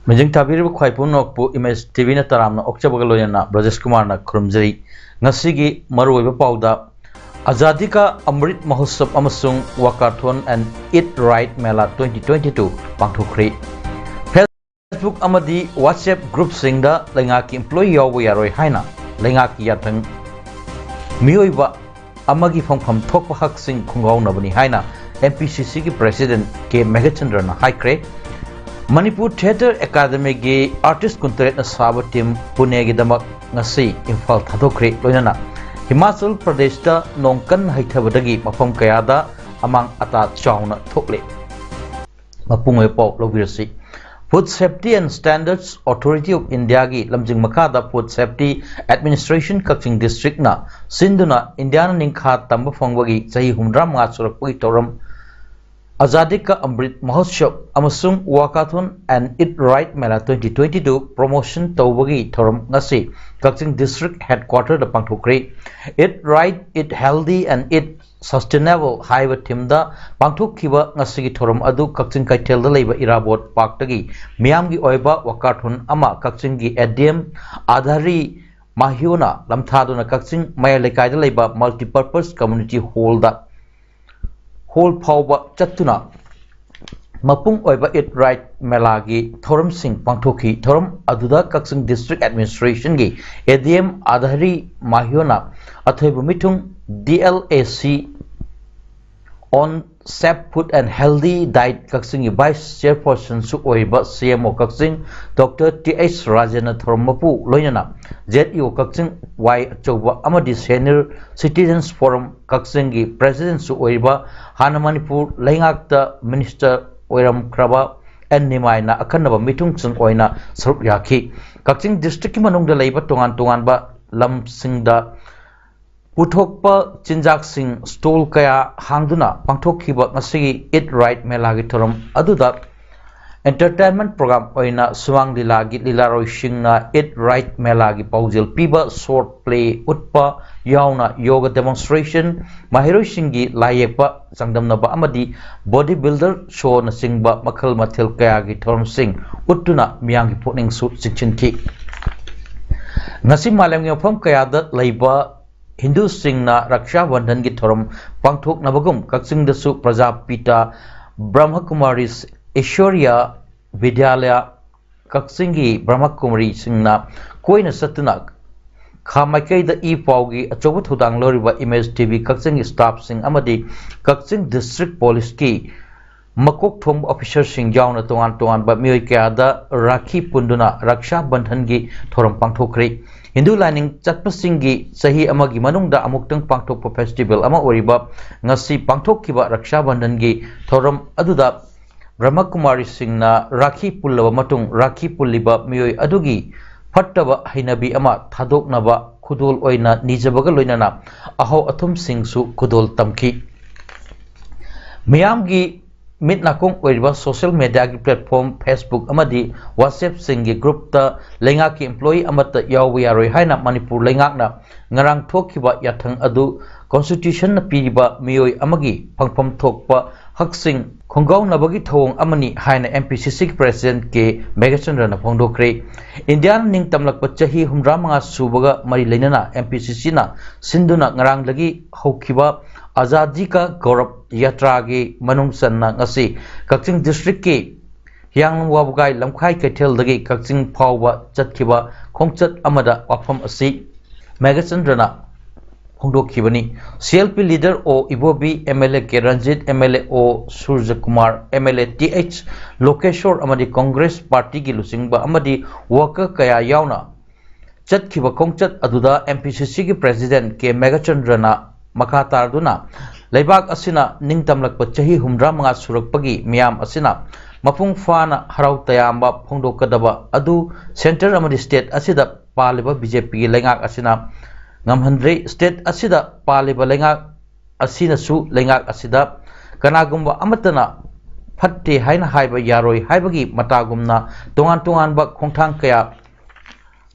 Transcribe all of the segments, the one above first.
Mijing tabir bu khwai pun nok pu image TV na taram na okcha bagal loyana Brajesh Kumar na khurumjari ngasigi maroi ba pauda Azadi ka Amrit Mahotsav amasung Walkathon and Eat Right Mela 2022 pangthokri Facebook amadi WhatsApp group singda lenga ki employee yawi yaroi haina lenga ki yathang mioi ba amagi phongpham thokpa hak sing khungau na bani haina MPCC ki president K Megachandra na haikre Manipur Theatre Academy gi artist kuntaret na saba team Pune gi damak ngasi Imphal thadokre loinana Himachal Pradesh da nongkan haithabadagi mafam kayada amang ata chauna thokle mapungoi pau lobirasi Food Safety and Standards Authority of India gi lamjing makada Food Safety Administration Kaching District na sinduna Indiana ningkha tamba phongbagi chahi humram nga surakpui toram Azadi ka Amrit Mahotsav amasung Walkathon and Eat Right Mela 2022 promotion tawbagi thoram ngasi Kaching District Headquarter da pangthokre Eat Right, Eat Healthy and Eat Sustainable haiba thimda pangthokkiba ngasigi thoram adu Kaching Kaithel da leiba Irabot Park tagi miyamgi oiba Walkathon ama Kaching gi ADM Adhari Mahiona lamthaduna Kaching Maya Lekai da leiba Multipurpose Community Hall da Hall Pauba Chatuna Mapung Oiba Eat Right Melagi Thoram Singh Pangthoki Thoram Aduda Kaching District Administration gi ADM Adhari Mahiona Athoibu Mitung DLAC on Safe Food and Healthy Diet Kaching Vice Chairperson Su Oiba CMO Kaching Dr. T.H. Rajana Thomapu Loinana ZEO Kaching Y Choba Amadi Senior Citizens Forum Kaching gi President Su Oiba Hana Manipur Lengakta Minister Oiram Kraba and Nimaina Akanaba Mitung Sung Oina Sarup Yaki Kaching District Manung da Leiba Tongan ba Lam Singda Puthokpa Chinjak Sing Stol Kaya Hangduna Pangthokkiba Ngasigi Eat Right Melagi Thoram Aduda Entertainment Program Oina Suwang Lilagi Lilaroi Singna Eat Right Melagi Paujil Piba Short Play Utpa Yauna Yoga Demonstration Mahiroi Singi Layekpa Sangdamnaba Amadi Bodybuilder Show na Singba Makhal Mathil Kayagi Thoram Sing Uttuna Miyangi Putning Su Sichinki Ngasi Malam Ngapam Kayada Leiba Hindu Singna Raksha Bandhan gi thoram pangthok nabagum Kaching dasu Prajapita Brahma Kumaris Ishwarya Vidyalaya Kaching gi Brahma Kumari Singna koina satuna Khamaikai da I paugi achobu thudang loriba Image TV Kaching staff sing amadi Kaching District Police ki Makok thom officer sing jauna tongan ba mioi kya da Rakhi Punduna Raksha Bandhan gi thoram pangthokre Hindu lining Chatpasingi Sahi Amagi Manungda Amuktang Pangthokpa Festival Ama Oriba Ngasi Pangthokkiba Raksha Bandhan gi Thoram Aduda Brahma Kumari Singna Rakhi Pullaba Matung Rakhi Pulliba Mioi Adugi Fattaba Hainabi Ama Thadoknaba Khudol Oina Nijabaga Loinana Aho Athum Singh Su Khudol Tamki Miyamgi Mit nakong oiriba social media ki platform Facebook amadi WhatsApp singi group ta lenga ki employee amata yawi aroi haina Manipur lengak na ngarang thokhiba yathang adu constitution na piriba mioi amagi phangpham thokpa haksing khongau nabagi thong amani haina MPCC president ke Megachandra na phongdokre Indian ning tamlakpa chahi humra manga subaga mari leinana MPCC na sinduna ngarang lagi hokhiba Azadi ka Gaurav Yatra gi manung sanna ngasi Kaching District ki Hyang Wabugai Lamkhai Kaithel dagi Kaching Phawba Chatkhiba Khongchat amada wafam asi Megachandrana Hongdokhibani CLP leader O Ibobi MLA K Ranjit MLA O Surya Kumar MLA TH Lokeshwar amadi Congress Party gi lusingba amadi worker kaya yauna Chatkhiba Khongchat aduda MPCC gi president K Megachandrana Makatarduna Laibak Asina Ningtamlakpa Chahi Humdra Manga Surakpagi Miyam Asina mapung fana harau tayamba phongdokadaba adu center amadi state asida paliba BJP gi lengak asina ngamhandre state asida paliba lengak asina su lengak asida kanagumba amatana fatte haina haiba yaroi haibagi matagumna tongan tongan ba khongthang kaya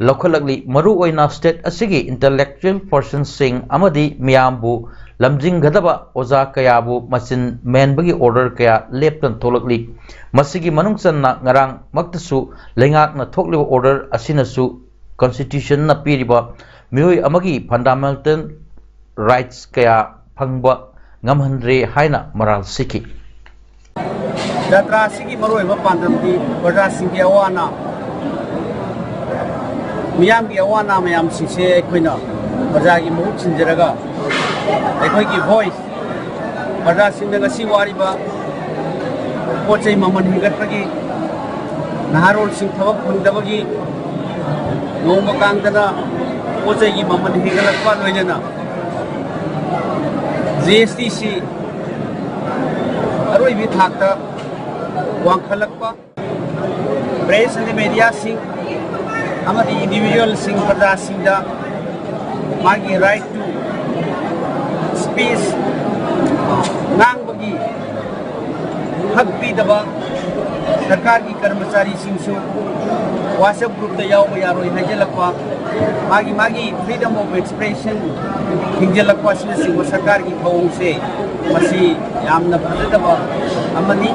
lokhalakli maru oina state asigi intellectual persons sing amadi miyambu lamjing gadaba oza kayabu machin menbagi order kaya leptan tholakli masigi manungsanna ngarang maktasu lengak na thokliba order asinasu constitution na piriba mioi amagi fundamental rights kaya phangba ngamhandre haina maral siki Jatra sigi maru eba pandam di berda singi awana miyam gi awana mayam singse koina berda gi mu chinjaraga ekoi gi voice berda singa si wariba pochai maman higat pagi naharol sing thawak phangdabagi nongba kangdana pochai gi maman higalakwa loinana GST aroi bi thakta wangkhalakpa press and media sing amadi individual sing praja singda magi right to speech nang bagi hak pi daba sarkar ki karmachari sing su WhatsApp group da yaw yaroi hajelakpa magi freedom of expression hingelakpa sing sarkar ki thawong se masi yamna phadaba amani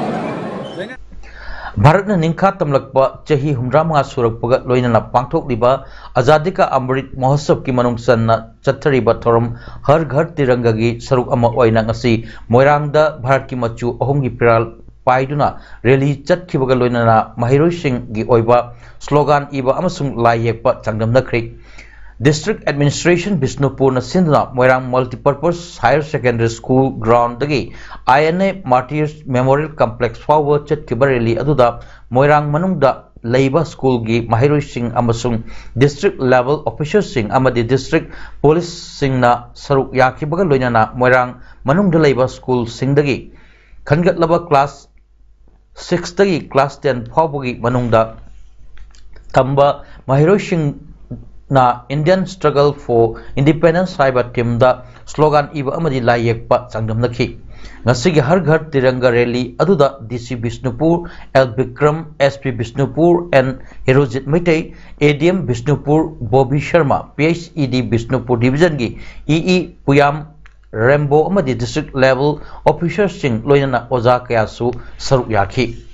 Bharatna ningkha tamlakpa chahi humra manga surakpaga loinana pangthokliba Azadi ka Amrit Mahotsav ki manungsanna chathariba thoram har ghar tiranga gi saruk ama oina ngasi Moirangda Bharat ki machu ahom gi piral paiduna rally chatkhibaga loinana mahiroi sing gi oiba slogan iba amasung lai yekpa changdamnakri District Administration Bisnupur na sindna Moirang Multipurpose Higher Secondary School ground dagi INA Martyrs Memorial Complex forward chatkibareli aduda Moirang manungda leiba school gi mahiroi sing amasung district level officials sing amadi district police sing na saruk yakhibaga loinana Moirang manungda leiba school sing dagi khangatlaba class 6 dagi class 10 phawbugi manungda tamba mahiroi sing na Indian Struggle for Independence Haiba team da slogan iba amadi lai yekpa changdamnakhi ngasigi har ghar tiranga rally aduda DC Bisnupur L Bikram SP Bisnupur and Herojit Maitai ADM Bisnupur Bobby Sharma PHED Bisnupur division gi EE Puyam Rambo amadi district level officers sing loinana oza kayasu saruk yakhi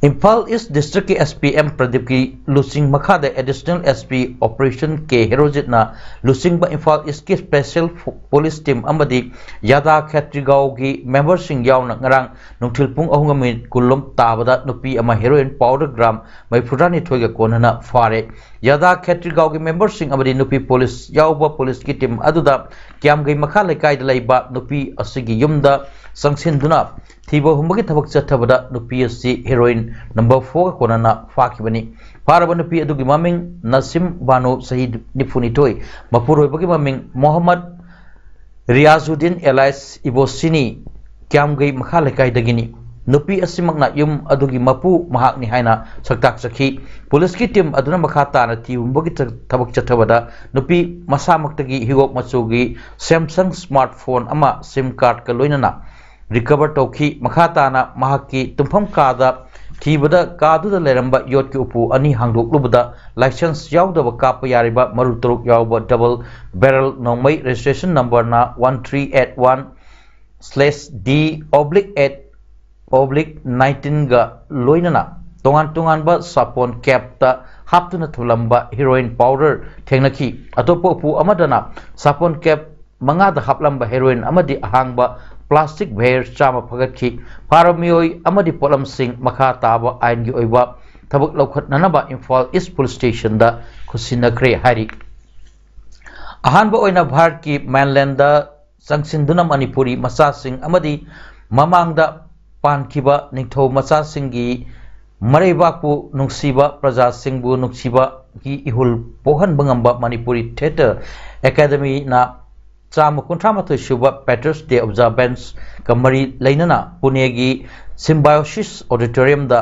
Imphal East District ki SPM Pradeep ki lusing makhada additional SP operation ke herojit na lusing ba Imphal East ki special police team amadi yada khatrigau gi member sing yauna ngarang nungthil pung ahunga min kulum tabada nupi ama heroin powder gram mai phurani thoiga konana fare yada khatrigau gi member sing amadi nupi police yauba police ki team aduda kyam gai makha lekai da leiba nupi asigi yumda sangsinduna thiba humbagi thabak chathabada nupi asi heroin number 4 konana fakhibani paraba nupi adugi maming Nasim Banu Sahid Nifunitoi mapuroi bagi maming Muhammad Riazuddin Elias Ibosini kyamgai makha lekai dagini nupi asimakna yum adugi mapu mahakni haina saktak sakhi police ki team aduna makha tana thi humbagi thabak chathabada nupi masamaktagi higok machugi Samsung smartphone ama sim card ka loinana recover tauki makhatana mahaki tumpham kada thibada kaduda leramba yot ki upu ani hangdoklubada license yaudaba kapa yariba maru turuk yauba double barrel nongmai registration number na 1381/D/8/19 ga loinana tongan ba sapon cap ta haptuna thulamba heroin powder thengnaki atopo upu amadana sapon cap mangada haplamba heroin amadi ahangba plastic bear chama phagatki paramioi amadi polam sing makha taba ain gi oiba thabak lokhat nanaba Imphal East Police Station da khusinakre hari ahanba oina Bharat ki mainland da sangsinduna Manipuri macha sing amadi mamangda pankiba ningthau macha singi mareibaku nungsiba praja singbu nungsiba ki ihul pohan bangamba Manipuri Theatre Academy na चाम कुंथ्रामाथोय सुबा पैटर्स day observance का मरी लेनना पुणे की symbiosis auditorium दा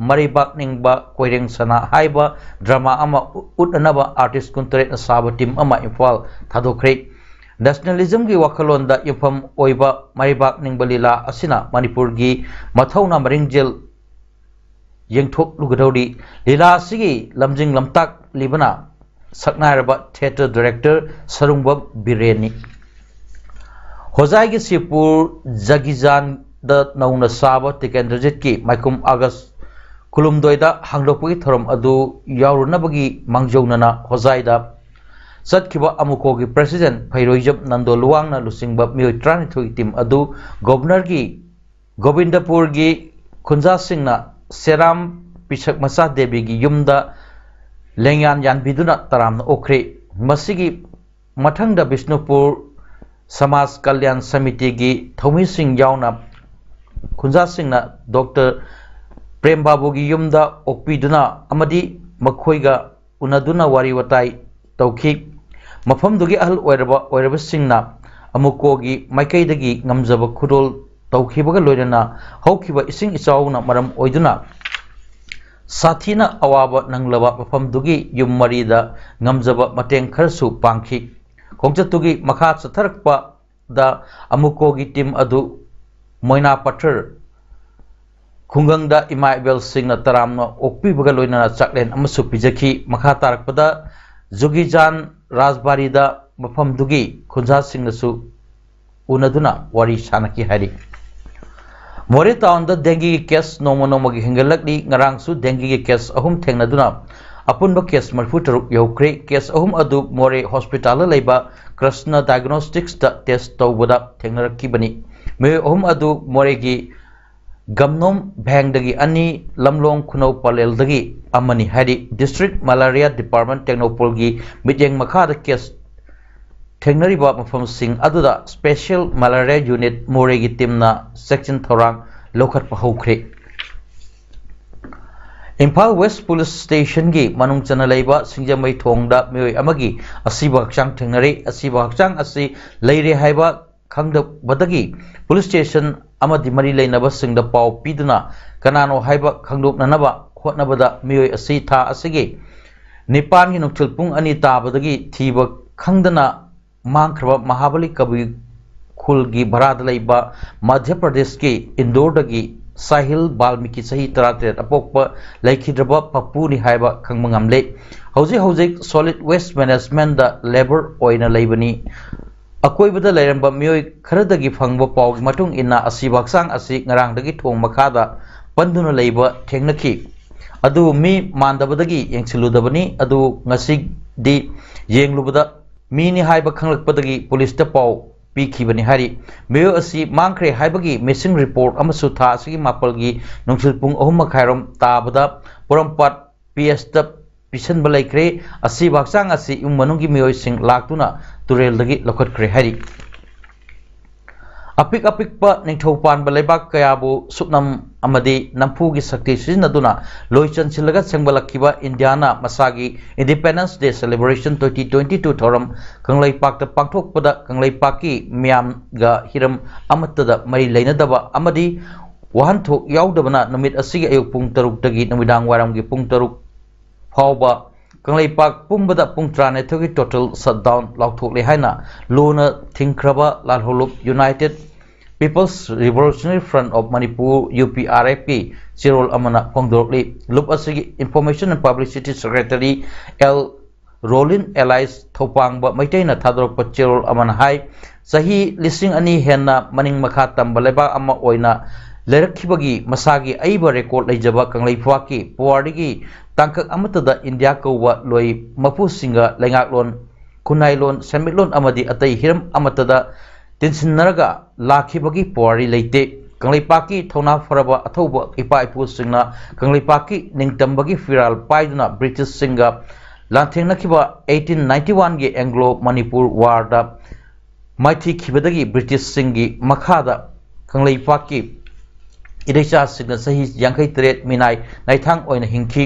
मरी बाकनिंगबा कोइरेंग सना हाइबा drama अमा उटनबा artist कुंतरेट साब team अमा इम्फाल थादोखरे नेशनलिज्म की वखलों दा युफम ओइबा मरी बाकनिंग लीला असिना मणिपुर की मथौना मरिंगजेल येंथोक लुगदौरी लीला असिगी लमजिंग लमताक लिबना सकनारबा थिएटर डायरेक्टर सरुंगबा बिरेनी होजाई की सिपुर जगिजान द नौना साब टिकेंद्रजित की माइकुम अगस्त खुलुमदोइदा हांगदोकपगी थरम अदु यावरुनबगी मांगजौनना होजाइदा चटखिबा अमुको की प्रेसिडेंट फैरोइजब नंदो लुवांगना लुसिंगबा मियोय 32 टीम अदु गवर्नर की गोविंदपुर की खुंजा सिंहना सेराम पिछक मसा देवी की युमदा लेंयान यानबिदुना तरामना ओखरे मसिगी मठंगदा बिष्णुपुर समाज कल्याण समिति की थौमी सिंह यावना खुंजा सिंहना डॉक्टर प्रेम बाबू की युमदा ओकपीदुना अमदी मखोइगा उनदुना वारी वताई तौखी मफमदुगी अहल ओइरबसिंगना अमुको की माइकैदगी ngamjaba खुदोल तौखिबगा लोइना हौखिबा इसिंग इचाउना मरम ओइदुना साथीना अवाबा नंगलबा मफमदुगी युम मरीदा ngamjaba mateng खरसु पांखी खोंचतुगी मखा चथरकपा दा अमुको की टीम अदु मोइना पत्थर खुंगंगदा इमा इबेल सिंगना तरामना ओकपीबगा लोइना चाकलेन अमसु पिजखी मखा तारकपदा जुगीजान राजबारीदा मफमदुगी खुंजा सिंगसु उनदुना वारी सानकी हारी मोरे टाउन द डेंगी की केस नोमोनोमगी हिंगलकली ngarangsu डेंगी की केस अहुम थेंगनादुना अपुनबा केस मरफु तरुक यौक्रे केस अहुम अदु मोरे हॉस्पिटल लेबा कृष्ण डायग्नोस्टिक्स दा टेस्ट तौबदा थेंगनरकीबनी मे अहुम अदु मोरे की गमनोम भैंगदगी अनि लमलोंग खुनौ पलेलदगी अमनी हारी डिस्ट्रिक्ट मलेरिया डिपार्टमेंट टेक्नोपोल की मिटेंग मखाद केस थेंगनरिबा मफम सिंह अदुदा स्पेशल मलेरिया यूनिट मोरे की टीमना सेक्शन थौरांग लौखटपा हौख्रे इम्फाल वेस्ट पुलिस स्टेशन की मनुंग चना लेबा सिंजमई थोंगदा मियोय अमगी असिबा हक्चांग थेंगनरे असिबा हक्चांग असि लेरे हाइबा खंगदबदगी पुलिस स्टेशन अमदी मरी लेनबा सिंगदा पाव पीदुना कनानो हाइबा खंगदोकननबा होटनबदा मियोय असि था असिगे निपान की नुक्थिल पुंग अनि ताबदगी थीबा खंगदना मांगख्रबा महाबली कबी खुल की भराद लेबा मध्य प्रदेश के इंदौरदगी साहिल बाल्मीकि सही 33 अपोक्प लेखिद्रबा पप्पुनी हाइबा खंगमंगमले हौजे हौजे सॉलिड वेस्ट मैनेजमेंट दा लेबर ओइना लेबनी अकोइबदा लेरंबा मियोय खरदगी फंगबा पाव मतुंग इना असिबा हक्सांग असि ngarangdagi thong makhada panduna leiba thengnaखि अदु मी मानदबदगी यंगसिलुदबनी अदु ngasi di yenglubada मी नि हाइबा खंगलकपदगी पुलिस ता पाव पीखिबनी हारी मेयो असि मांखरे हाइबगी मिसिंग रिपोर्ट अमसु था असि मापलगी नुंगसिलपुंग अहुम मखाइरम ताबदा पोरमपाट पीएस ता पिसन बलाइखरे असि बाक्सांग असि इम मनुंगी मियोय सिंग लाक्तुना तुरेलदगी लखटखरे हारी अपिक अपिकपा निंगथौपान बलाइबाक कयाबु सुपनम अमदी नंफुगी शक्ति सिजनदुना लोइचन सिलगा सेंगबलखिबा Indiana मसागी independence day celebration 2022 theorem कंगलैपाक ता पांगथोकपदा कंगलैपाकी मियामगा हिरम अमतदा मरी लेनदबा अमदी वाहनथोक यावदबना नुमित असिगे अयुक पुंग 3 तगी नुमिदांग वारमगी पुंग 3 फावबा कंगलैपाक पुंबदा पुंग 3 की टोटल शटडाउन लाउथोकले हाइना लोना थिंख्रबा लालहोलुप United People's Revolutionary Front of Manipur UPRF की चिरोल अमना फोंगदोरली लुप असिगी information and publicity secretary L Rolin alias Thoupangba मैतैना थादोरप चिरोल अमना हाई सही लिसिंग अनि हेन्ना मनिंग मखा तंबा लेबा अमा ओइना लेरखिबगी मसागी अइबा रेकॉर्ड लेजबा कंगलैफाकी पुवारदिगी तांकक अमतदा इंडिया कौवा लोई मफुसिंगा लेंगाकलोन खुनाइलोन सेमिटलोन अमदी अतै हिरम अमतदा तिनसिनरगा लाखिबगी पुवारी लेते कंगलैपाकी थौना फरबा अथौबा इपा इपुसिंगना कंगलैपाकी निंगतंबगी फिराल पाइदुना ब्रिटिश सिंगा लांथेंगनखिबा 1891 गे एंग्लो मणिपुर वारदा माइथी खिबदगी ब्रिटिश सिंगी मखादा कंगलैपाकी इरेचा सिग्न सही यांखै तरेट मिनाई नाइथांग ओइन हिंखी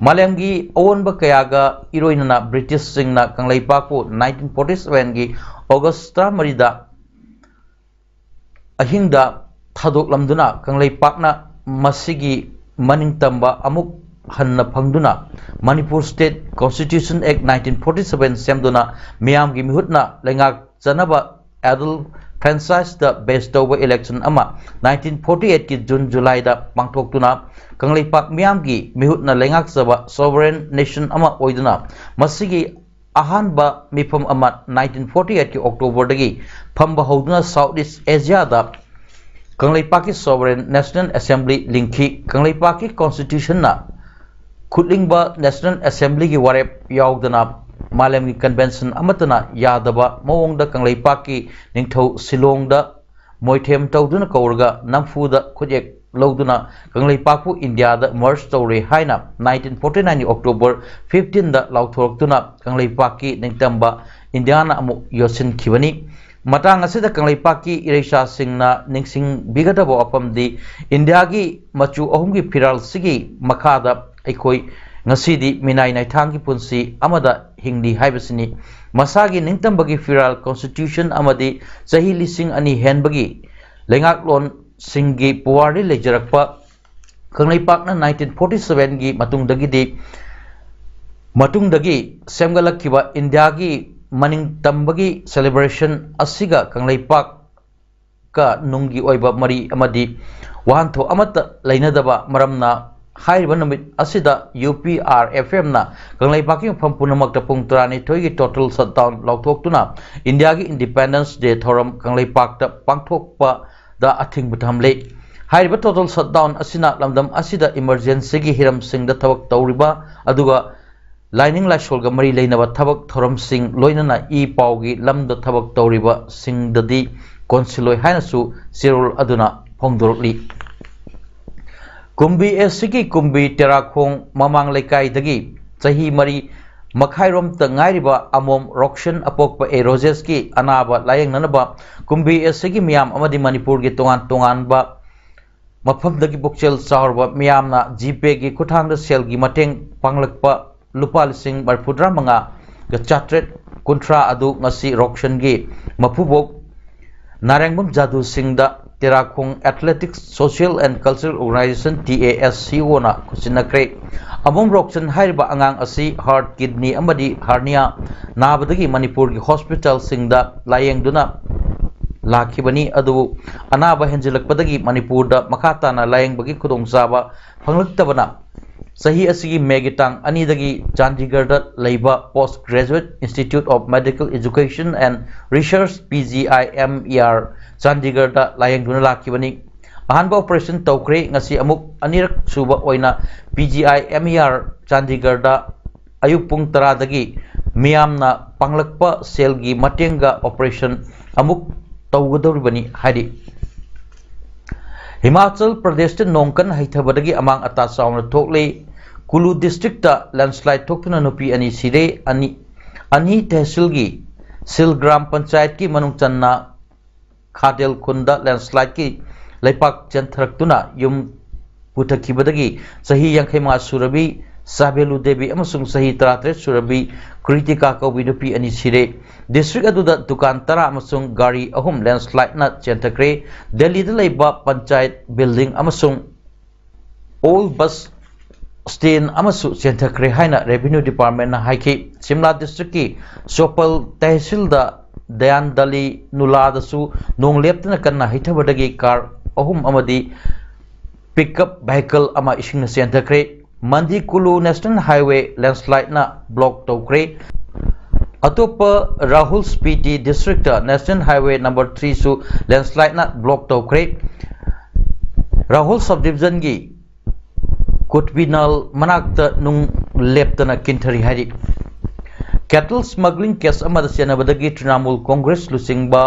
मालेमगी अवोनब कयागा इरोइनना ब्रिटिश सिंगना कंगलेपाकु 1947 गी ऑगस्ट 3 दा अहिंगदा थादोकलमदुना कंगलेपाकना मसिगी मनिंगतंबा अमुक हन्ना फंगदुना मणिपुर स्टेट कॉन्स्टिट्यूशन एक्ट 1947 सेमदुना मियाम की मिहुतना लेंगाक जनबा एडल्ट फ्रेंचाइज द बेस्ड तौब इलेक्शन अमा 1948 की जून जुलाई दा पांगथोक्तुना कंगलेपाक मियाम की मिहुतना लेंगाक जबा सोवरेन नेशन अमा ओइदुना मसिगी अहानबा मिफम अमा 1948 की अक्टोबर दगी फंबा हौदुना साउथ ईस्ट एशिया दा कंगलेपाक की सोवरेन नेशनल असेंबली लिंखी कंगलेपाक की कॉन्स्टिट्यूशन ना खुदलिंगबा नेशनल असेंबली की वारेप यावदना मालेम की कन्वेंशन अमतना यादबा मवोंगदा कंगलेपाक की निंगथौ सिलोंगदा मोइथेम तौदुना कौरगा नमफुदा खुजेक लौदुना कंगलेपाकु इंडिया दा मर्ज तौरे हाइना 1949 की अक्टोबर 15 दा लाउथोरक्तुना कंगलेपाक की निंगतंबा इंडिया ना अमु योसिन खिबनी मतंग असिदा कंगलेपाक की इरेसा सिंगना निंगसिंग बिगदबो अपमदी इंडिया की मचु अहुम की फिराल सिगी मखादा अखोई ngasi minai naithang ki punsi amada hingdi haibasini masagi ningtambagi firal constitution amadi sahi lising ani henbagi lengak lon singi puwari lejarakpa kanglaipak na 1947 gi matungdagi semgalakkiba india gi maning tambagi celebration asiga kanglaipak ka nungi oiba mari amadi wahantho amata leinadaba maramna हाइब नमित असिदा UPRFM ना कंगलेपाक की फंपुनमक पुंग 13 की total shutdown लौथोक्तुना India की इंडिपेंडेंस डे थोरम कंगलेपाक दा पांगथोकपा दा अथिंग बुथामले हाइब टोटल शटडाउन असिना लमदम असिदा इमरजेंसी की हिरम सिंह दा थबक तौरिबा अदुगा लाइनिंग लाइसोल गा मरी लेनबा थबक थोरम सिंह लोइनना ई पाउगी लमदा थबक तौरिबा सिंह ददी कोंसिलोय हाइनसु सिरोल अदुना फोंदोरली कुंबी एसिकी कुंबी तेराखोंग ममांग लेकाइदगी चही मरी मखाइरोम तंगाइरिबा अमोम रोक्शन अपोकपा एरोजेस की अनाबा लायंगननबा कुंबी एसिकी मियाम अमदी मणिपुर की तोंगान मफमदगी बुकचेल चावरबा मियामना जीपे की खुथांगदा सेल की मटेंग पांगलकपा लुपा लिसिंग 45 ग चात्रेट कुंट्रा अदु ngasi रोक्शन की मफुबोक नारेंगबम जादू सिंगदा Terakhong athletics social and cultural organization TASCO ना खुसिनक्रे अमोम रोक्सन हाइरिबा अंगांग असी हार्ट किडनी अमदी हार्निया नाबदगी मणिपुर की हॉस्पिटल सिंगदा लायंगदुना लाखिबनी अदु अनाबा हेंजिलकपदगी मणिपुर दा मखाताना लायंगबगी खुदोंचाबा फंगलक्तबना सही असिगी मेगितांग अनीदगी चंडीगढ़ दा लेबा post graduate institute of medical education and research PGIMER Chandigarh दा लायंगदुना लाखिबनी अहानबा ऑपरेशन तौक्रे ngasi अमुक अनिरक सुबा ओइना PGIMER चंडीगढ़ दा अयुक पुंग 10 दगी मियामना पांगलकपा सेल की मटेंगा ऑपरेशन अमुक तौगदौरिबनी हाइदि हिमाचल प्रदेश नोंकन हैथबदगी अमांग अता चावना थोकले कुलू डिस्ट्रिक्ट लैंडस्लाइड थोक्तुना नुपी अनि सिरे अनि तहसील की सिल ग्राम पंचायत की मनुंग चन्ना खादेल खुंदा लैंडस्लाइड की लेपाक चंथरक्तुना युम पुथखिबदगी सही 50 सुरबी साबेलु देवी अमसुंग सही 33 सुरबी कृतिका कौबी नुपी अनि सिरे डिस्ट्रिक्ट अदुदा दुकान 10 अमसुंग गाड़ी अहुम लैंडस्लाइड ना चेंथक्रे दिल्ली दा लेबा पंचायत बिल्डिंग अमसुंग ओल बस स्टेन अमसु चेंथक्रे हाइना रेवेन्यू डिपार्टमेंट ना हाइखि शिमला डिस्ट्रिक्ट की सोपल तहसील दा दयान दली नुलादसु नोंगलेपतना कन्ना हिथबदगी कार अहुम अमदी पिकअप व्हीकल अमा इसिंग चेंथक्रे Mandi Kullu national highway landslide ना ब्लॉक तौक्रे अतोप Lahaul Spiti district national highway number 3 सु लैंडस्लाइड ना ब्लॉक तौक्रे राहुल सब डिवीजन की कुटबिनल मनाक्ता नुंग लेप्तना किंथरी हारी कैटल स्मगलिंग केस अमदा सेनबदगी तृणमूल कांग्रेस लुसिंगबा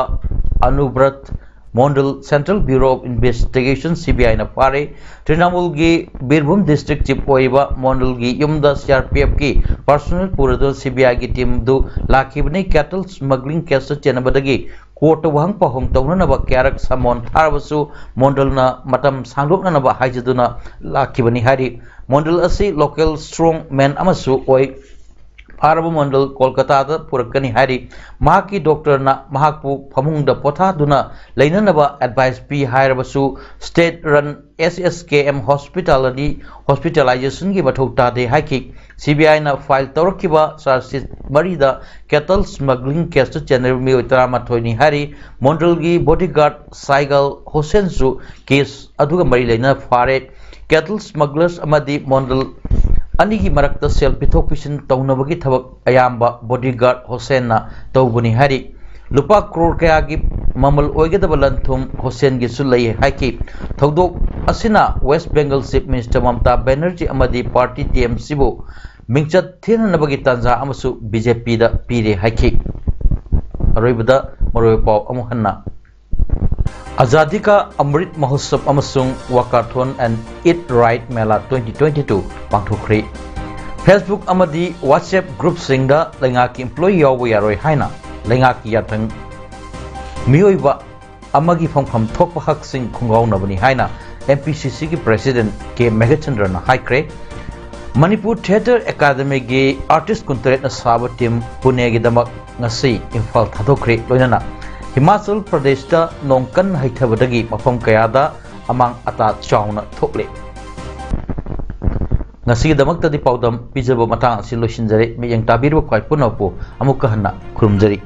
Anubrata Mondal central bureau of investigation CBI ना पारे तृणमूल की बीरभूम डिस्ट्रिक्ट चीफ ओइबा मंडल की युमदा CRPF की पर्सनल पूरदल CBI की टीम दु लाखिबनी कैटल स्मगलिंग केस चेनबदगी कोर्ट वहंग पहंग तौननब क्यारक समोन थारबसु मोंडलना मतम सांगदोकनब हाइजदुना लाखिबनी हारि मोंडल असि लोकल स्ट्रॉन्ग मैन अमसु ओइ फारब मोंडल कोलकाता पुरकनी हारि महाकी डॉक्टर ना महाकु फमुंग द पोथादुना लेननब एडवाइस पी हायरबसु स्टेट रन SSKM हॉस्पिटलाइजेशन की मथौ तादे हाइकी CBI ना फाइल तौरकिबा चार्जशीट मरीदा कैटल स्मगलिंग केस चेनल मी 13 हारि मोंडल की बॉडीगार्ड साइगल होसेनसु केस अदुगा मरी लेना फारे कैटल स्मगलर्स अमदी मोंडल अनिगी मरक्ता सेल पिथोक पिसिन तौनबगी थबक अयाम्बा बॉडीगार्ड होसेन ना तौबनी हारि लुपा करोड़ कया की ममल ओइगदब लंथुम होसेन की सुलई हाइकी थौदोक असिना waste Bengal chief minister Mamata Banerjee अमदी party TMC बु मिंगचत थेननबगी तंजा अमसु BJP दा पीरे हाइकी अरोइबदा मरोय पाव अमुहन्ना आजादी का अमृत महोत्सव अमसुंग walkathon and eat right mela 2022 पांथोखरी फेसबुक अमदी व्हाट्सएप ग्रुप सिंगदा लेंगा की एम्प्लॉई याव यारोय हाइना लेंगा की याथंग मियोइबा अमगी फंगफम थोप हक सिंग खुंगाउनबनी हाइना MPCC की प्रेसिडेंट के मेघचंद्रन हाइक्रे मणिपुर थिएटर एकेडमी की आर्टिस्ट कुंतरेट साब टीम पुणे की दमक ngasi इम्फाल थादोखरे लोइनना हिमाचल प्रदेश दा नोंकन हाइथबदगी मफम कयादा अमांग अता Chowna थोकले ngasi damak tadi paudam pijabo matang asi loisinjare miyang tabirbo khwai punawpo amuka hanna khurumjari।